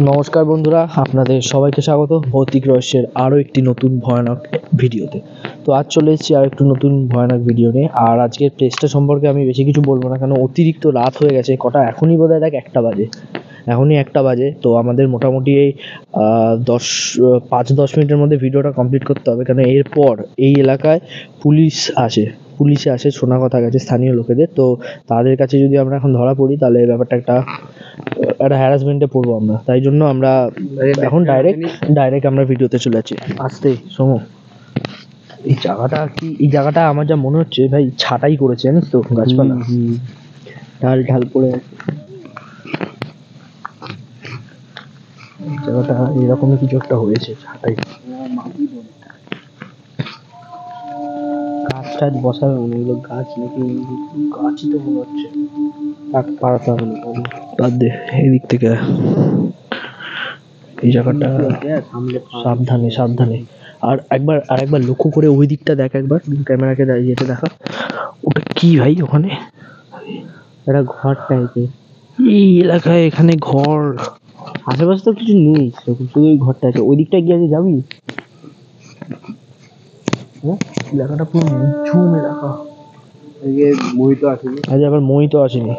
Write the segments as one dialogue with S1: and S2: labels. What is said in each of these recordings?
S1: নমস্কার বন্ধুরা, আপনাদের সবাইকে স্বাগত ভৌতিক রহস্যের আরও একটি নতুন ভয়ানক ভিডিওতে। তো আজ চলে এসেছি আর একটু নতুন ভয়ানক ভিডিও নিয়ে। আর আজকের প্লেসটা সম্পর্কে আমি বেশি কিছু বলবো না, কারণ অতিরিক্ত রাত হয়ে গেছে। কটা এখনই বোধহয় দেখ 1টা বাজে, এখনই 1টা বাজে। তো আমাদের মোটামুটি এই 5-10 মিনিটের মধ্যে ভিডিওটা কমপ্লিট করতে হবে, কারণ এরপর এই এলাকায় পুলিশে আসে শোনা কথা গেছে স্থানীয় লোকেদের। তো তাদের কাছে যদি আমরা এখন ধরা পড়ি তাহলে ব্যাপারটা একটা হ্যারাসমেন্টে পড়বো আমরা। তাই জন্য আমরা এখন ডাইরেক্ট আমরা ভিডিওতে চলে যাচ্ছি। আসতে শোনো, এই জায়গাটা আমার যা মনে হচ্ছে ভাই ছাটাই করেছে, জানিস তো, গাছপালা ঢাল পড়ে জায়গাটা এরকমই কিছু একটা হয়েছে, ছাটাই। গাছ টাছ বসাবে মনে হলো, গাছ নাকি গাছই তো মনে হচ্ছে। পাড়াতে হবে না, বাদ দে। এদিক থেকে এই জায়গাটা সাবধানে আর একবার লক্ষ্য করে ওই দিকটা দেখ, একবার ক্যামেরাকে যেতে দেখা। ওটা কি ভাই? ওখানে একটা ঘর টাইপের। এই এলাকায় এখানে ঘর আশেপাশে তো কিছু নেই, শুধু ওই ঘরটা আছে। ওই দিকটা গিয়ে যাবি? এলাকাটা পুরো নিঝুম এলাকা। মোহিত আসেনি আজ, আবার মোহিত আসেনি।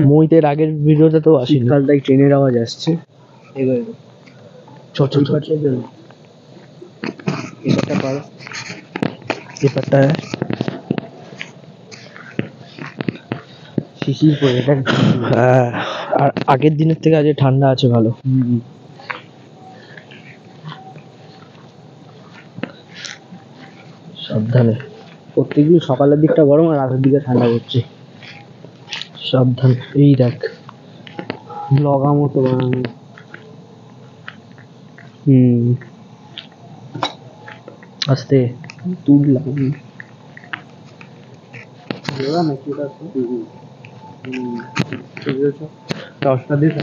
S1: মোহিতের আগের ভিডিওতে তো আসেনি। তাই ট্রেনের আওয়াজ আসছে। পেপারটা শিশির পড়ে, হ্যাঁ। আর আগের দিনের থেকে আজকে ঠান্ডা আছে ভালো। সাবধানে। প্রত্যেকদিন সকালের দিকটা গরম আর রাতের দিকে ঠান্ডা পড়ছে। সাবধান। এই দেখ লগা মতো বানানো। আস্তে তুললাম। দশটা দিয়ে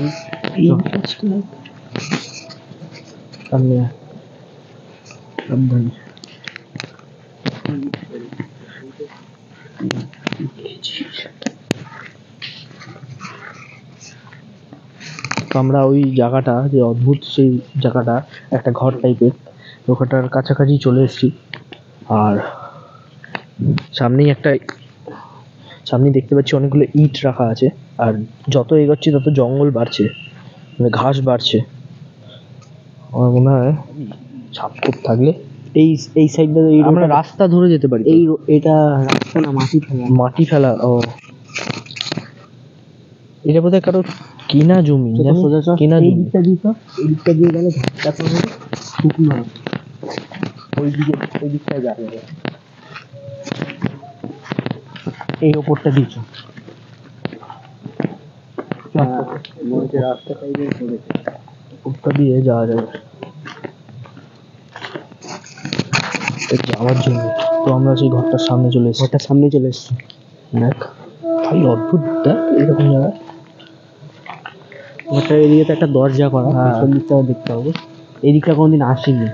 S1: সামনে সাবধানে। আমরা ওই জায়গাটা, যে অদ্ভুত সেই জায়গাটা, একটা ঘর টাইপের, ওখানটার কাছাকাছি চলে এসেছি। আর সামনে দেখতে পাচ্ছি অনেকগুলো ইট রাখা আছে। আর যত এগোচ্ছি তত জঙ্গল বাড়ছে, মানে ঘাস বাড়ছে। আমার মনে হয় ছাপ খুব থাকলে এই সাইডটা আমরা রাস্তা ধরে যেতে পারি। এটা রাস্তা না, মাটি ফেলা। ও, এটা বোধহয় কারো কিনা জমি, কিনা জমি। এই দিকটা দিয়ে গেলে ঘাসটা তো শুকনো হবে, ওই দিকটায় যাবে। এই ওপরটা দিয়েছ, ওপরটা দিয়ে যাওয়া যাবে যাওয়ার জন্য। তো আমরা সেই ঘরটার সামনে চলে এসেছি। দেখ ভাই, অদ্ভুত দেখ এরকম জায়গা। ওটা এদিকে তো একটা দরজা করা, পেছন দিকটাও দেখতে হবে। এই দিকটা কোনোদিন আসিনি,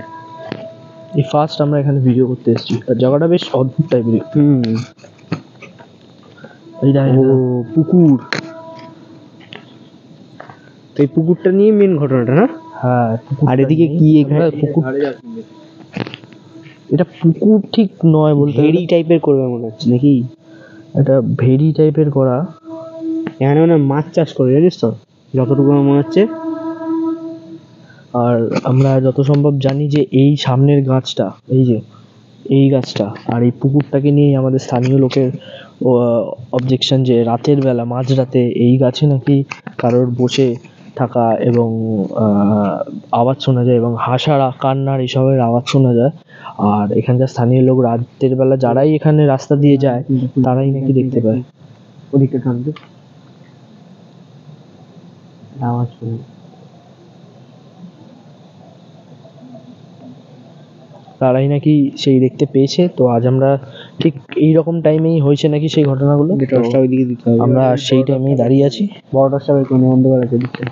S1: এই ফার্স্ট আমরা এখানে ভিডিও করতে এসেছি। আর জায়গাটা বেশ অদ্ভুত টাইপের। এই পুকুর, এই পুকুরটা নিয়ে মেন ঘটনাটা না? হ্যাঁ। আর এদিকে কি এখানে পুকুর, এটা পুকুর ঠিক নয় বলতে, ভেরি টাইপের করবে মনে হচ্ছে নাকি? এটা ভেরি টাইপের করা। এখানে মানে মাছ চাষ করে, জানিস তো, যতটুকু আমার মনে হচ্ছে। আর আমরা যত সম্ভব জানি যে এই সামনের গাছটা, এই গাছটা আর এই পুকুরটাকে নিয়ে আমাদের স্থানীয় লোকের অবজেকশন, যে রাতের বেলা, মাঝরাতে এই গাছে নাকি কারোর বসে থাকা এবং আওয়াজ শোনা যায়, এবং হাসার কান্নার এসবের আওয়াজ শোনা যায়। আর এখানকার স্থানীয় লোক রাতের বেলা যারাই এখানে রাস্তা দিয়ে যায় তারাই নাকি দেখতে পায়। ওদিকটা কাঁদবে আওয়াজ শুনে, তারাই নাকি সেই দেখতে পেয়েছে। তো আজ আমরা ঠিক এইরকম টাইমেই হয়েছে নাকি সেই ঘটনাগুলো। আমরা সেই টাইমেই দাঁড়িয়ে আছি। বড় টর্চটা বের করে অন্ধকার আছে, দিকটা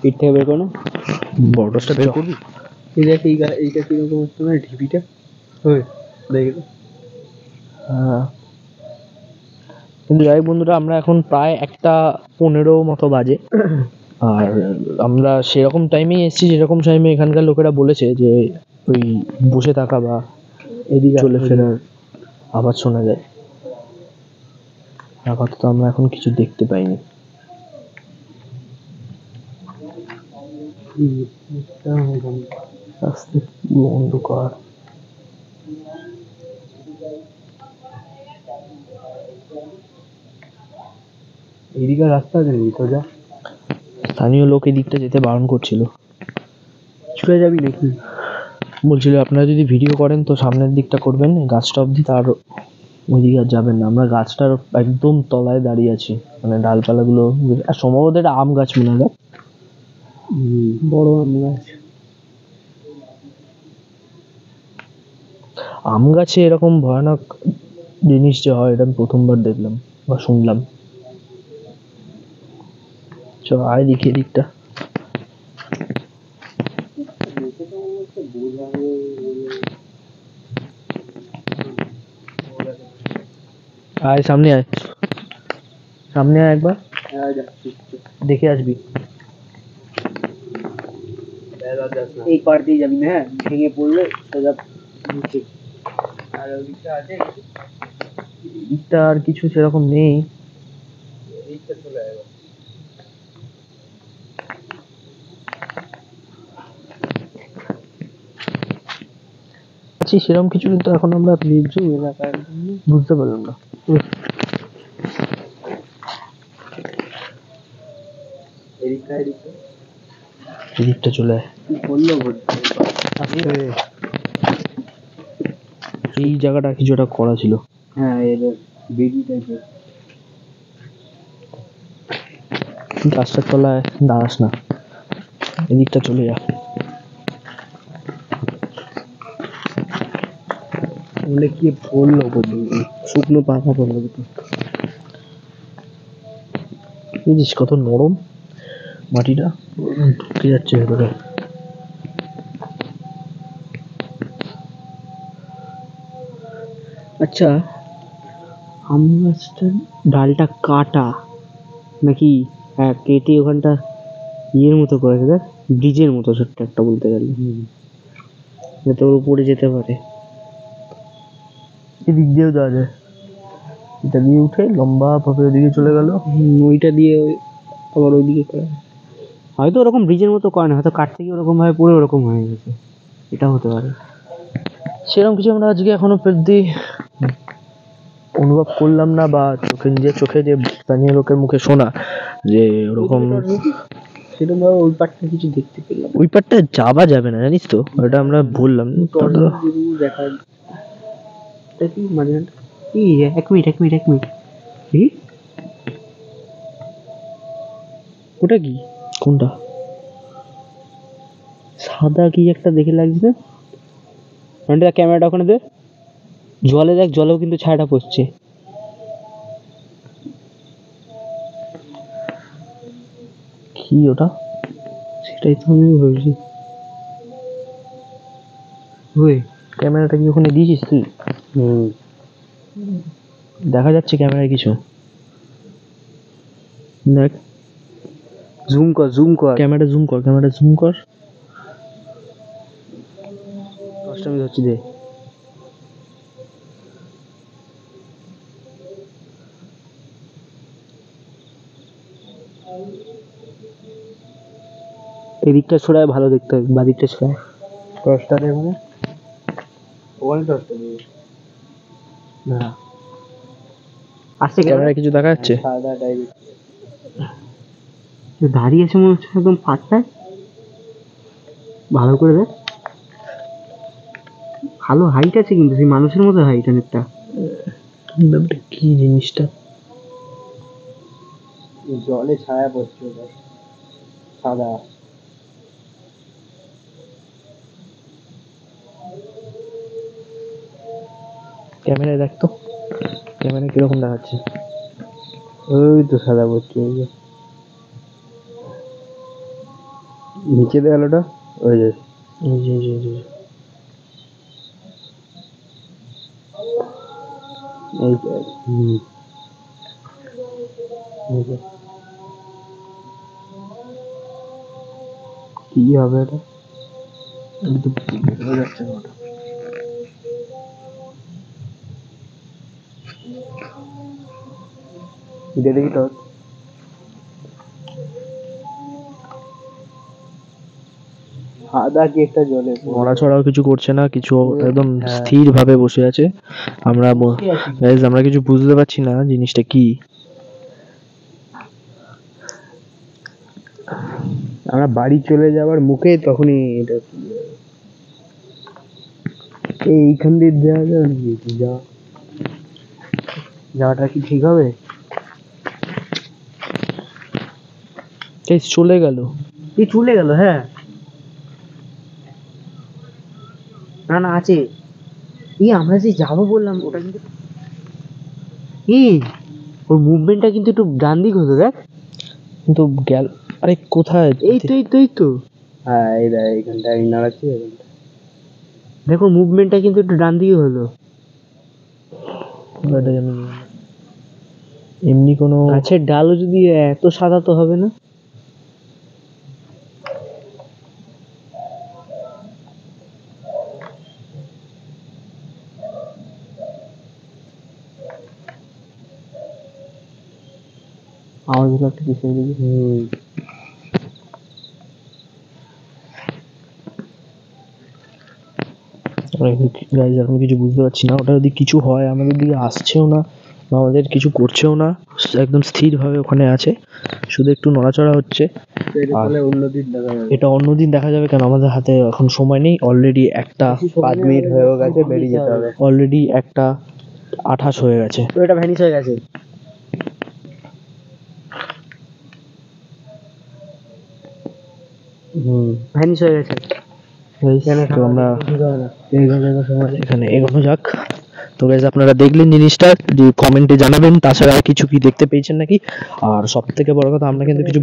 S1: পিঠ থেকে বের করো, বড় টর্চটা বের করবি। এই দেখ এইটা কিরকম হচ্ছে না, ঢিপিটা দেখে। হ্যাঁ, কিন্তু যাই বন্ধুরা, আমরা এখন প্রায় 1:15 মতো বাজে। আর আমরা সেরকম টাইমেই এসেছি যেরকম টাইমে এখানকার লোকেরা বলেছে যে ওই বসে থাকা বা এদিকে চলে ফেরার আওয়াজ শোনা যায়। আপাতত আমরা এখন কিছু দেখতে পাইনি। রাস্তা পুরো অন্ধকার।
S2: এদিকে রাস্তা নেই সোজা,
S1: স্থানীয় লোক এদিকটা যেতে বারণ করছিল।
S2: চলে যাবি নাকি?
S1: বলছিল আপনারা যদি ভিডিও করেন তো সামনের দিকটা করবেন, গাছটা অবধি, তার ওইদিকে আর যাবেন না। আমরা গাছটার একদম তলায় দাঁড়িয়ে আছি, মানে ডালপালাগুলো, আর সম্ভবত এটা আম গাছ মনে হয়।
S2: বড় আম গাছ।
S1: আম গাছে এরকম ভয়ানক জিনিস যে হয় এটা আমি প্রথমবার দেখলাম বা শুনলাম। চ আয় দেখি এদিকটা। আয় সামনে আয়, সামনে আয় একবার, দেখে আসবি।
S2: এই পার দিয়ে যাবি না, হ্যাঁ, ভেঙে পড়লে সোজা নিচে। আর ওইদিকটা আছে,
S1: এদিকটা আর কিছু সেরকম নেই।
S2: এইদিকটা চলে যাবে।
S1: সেরকম কিছু কিন্তু এখন আমরা
S2: নির্জন এলাকার
S1: বুঝতে পারলাম না। এদিকটা চলে আয়।
S2: বললো
S1: এই জায়গাটা কিছু একটা করা ছিল।
S2: হ্যাঁ, এদের বেদি টাইপের।
S1: গাছটার তলায় দাঁড়াস না, এদিকটা চলে যা।
S2: বলে কি পড়লো, শুকনো পাতা পড়লো দুটো।
S1: বুঝিস কত নরম মাটিটা, ঢুকে যাচ্ছে ভেতরে।
S2: আচ্ছা, আম গাছটার ডালটা কাটা নাকি? হ্যাঁ, কেটে ওখানটা ইয়ের মতো করেছে, দেখ, ব্রিজের মতো ছোট্ট একটা, বলতে গেলে, যাতে ওর উপরে যেতে পারে।
S1: এদিক দিয়েও যাওয়া যায়, এটা দিয়ে উঠে লম্বা ভাবে ওদিকে চলে গেল।
S2: ওইটা দিয়ে আবার ওইদিকে করে, হয়তো ওরকম ব্রিজের মতো করে না, হয়তো কাটতে গিয়ে ওরকম ভাবে পুরো ওরকম হয়ে গেছে, এটা হতে পারে।
S1: সেরকম কিছু আমরা আজকে এখনো অব্দি অনুভব করলাম না, বা নিজের চোখে যে স্থানীয় লোকের মুখে শোনা যে ওরকম
S2: সেরকম ভাবে ওই পাটটা কিছু দেখতে পেলাম।
S1: ওই পারটা যাওয়া যাবে না, জানিস তো, ওটা আমরা বললাম।
S2: দেখা কি মানে, এক মিনিট কি ওটা, কি
S1: কোনটা?
S2: সাদা কি একটা দেখে লাগছে। মানে ক্যামেরাটা ওখানে দে, জলে দেখ, জলেও কিন্তু ছায়াটা পড়ছে।
S1: কি ওটা?
S2: সেটাই তো আমি ভাবছি। ওই
S1: ক্যামেরাটা কি ওখানে দিয়েছিস তুই? দেখা যাচ্ছে ক্যামেরায় কিছু? দেখ,
S2: জুম কর
S1: ক্যামেরা জুম কর,
S2: 10টা আমি ধরছি, দে। এদিকটা ছড়ায় ভালো দেখতে হবে, বাদিকটা ছড়ায়। 10টা দেখবে, ওখানে 10টা দেবে না। আসছে
S1: ক্যামেরায় কিছু দেখা যাচ্ছে?
S2: সাদা টাইপের দাঁড়িয়ে আছে মনে হচ্ছে একদম পাটটায়। ভালো করে দেখ, ভালো হাইট আছে কিন্তু, সেই মানুষের মতো হাইট অনেকটা।
S1: কি জিনিসটা?
S2: জলে ছায়া পড়ছে, সাদা।
S1: ক্যামেরায় দেখ তো, ক্যামেরা কিরকম দেখাচ্ছে?
S2: ওই তো সাদা পড়ছে, ওই যে নিচে দে আলোটা, ওই যে
S1: এই যে
S2: এই হুম, এই যে কি হবে এটা?
S1: এটা তো বোঝা যাচ্ছে না ওটা।
S2: এটা দেখি তো। সাদা কি একটা জলে
S1: নড়াচড়াও কিছু করছে না, কিছু একদম স্থির ভাবে বসে আছে। আমরা guys, আমরা কিছু বুঝতে পারছি না জিনিসটা কি।
S2: আমরা বাড়ি চলে যাওয়ার মুখে তখনই এটা এইখান দিয়ে যাওয়া যাবে নাকি? যাওয়াটা কি ঠিক হবে?
S1: এই চলে গেল।
S2: এই চলে গেল। হ্যাঁ, না না আছে। আমরা যে যাবো বললাম ওটা কিন্তু ওর মুভমেন্টটা কিন্তু একটু ডান দিক হতো দেখ।
S1: কিন্তু গেল, আরে কোথায়?
S2: এই তো হ্যাঁ, এই দেখ এইখানটা নাড়াচ্ছি। দেখো মুভমেন্টটা কিন্তু একটু ডান দিকে হলো।
S1: এমনি কোনো
S2: গাছের ডালও যদি এত সাদা তো হবে না। আওয়াজ হলো একটা কিসের দিকে।
S1: গাইজ আমি কিছু বুঝতে পারছি না। ওটা যদি কিছু হয় আমাদের দিকে আসছেও না বা আমাদের কিছু করছেও না, একদম স্থির ভাবে ওখানে আছে, শুধু একটু নড়াচড়া হচ্ছে। এটা অন্যদিন দেখা যাবে, কেন আমাদের হাতে এখন সময় নেই। অলরেডি
S2: 5 মিনিট হয়ে গেছে, বেরিয়ে যেতে হবে।
S1: অলরেডি 1:28 হয়ে গেছে।
S2: তো এটা ভ্যানিশ হয়ে গেছে। ভ্যানিশ হয়ে গেছে।
S1: তো আমরা এখানে এগোনো যাক। তো গাইজ আপনারা দেখলেন জিনিসটা, কমেন্টে জানাবেন তাছাড়া কিছু কি দেখতে পেয়েছেন নাকি। আর সব থেকে বড় কথা, আমরা কিন্তু কিছু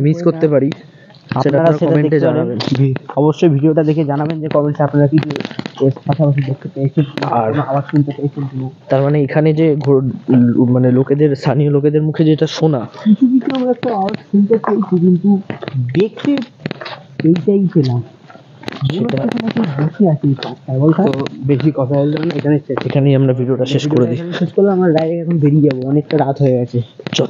S1: মিস করতে পারি, সেটা আপনারা কমেন্টে জানাবেন।
S2: অবশ্যই ভিডিওটা দেখে জানাবেন যে কমেন্টে আপনারা কি পাশাপাশি দেখতে পেয়েছেন আর আওয়াজ শুনতে পেয়েছেন কিনা।
S1: তার মানে এখানে যে মানে লোকেদের, স্থানীয় লোকেদের মুখে যেটা শোনা,
S2: কিছু আমরা একটা আওয়াজ শুনতে পেয়েছি, কিন্তু দেখতে এইটাই পেলাম। বসে আছি তো বেশি কথা বললাম না,
S1: এখানেই আমরা ভিডিওটা শেষ করে দিই।
S2: শেষ করলাম। আমরা ডাইরেক্ট এখন বেরিয়ে যাবো, অনেকটা রাত হয়ে গেছে।
S1: চল।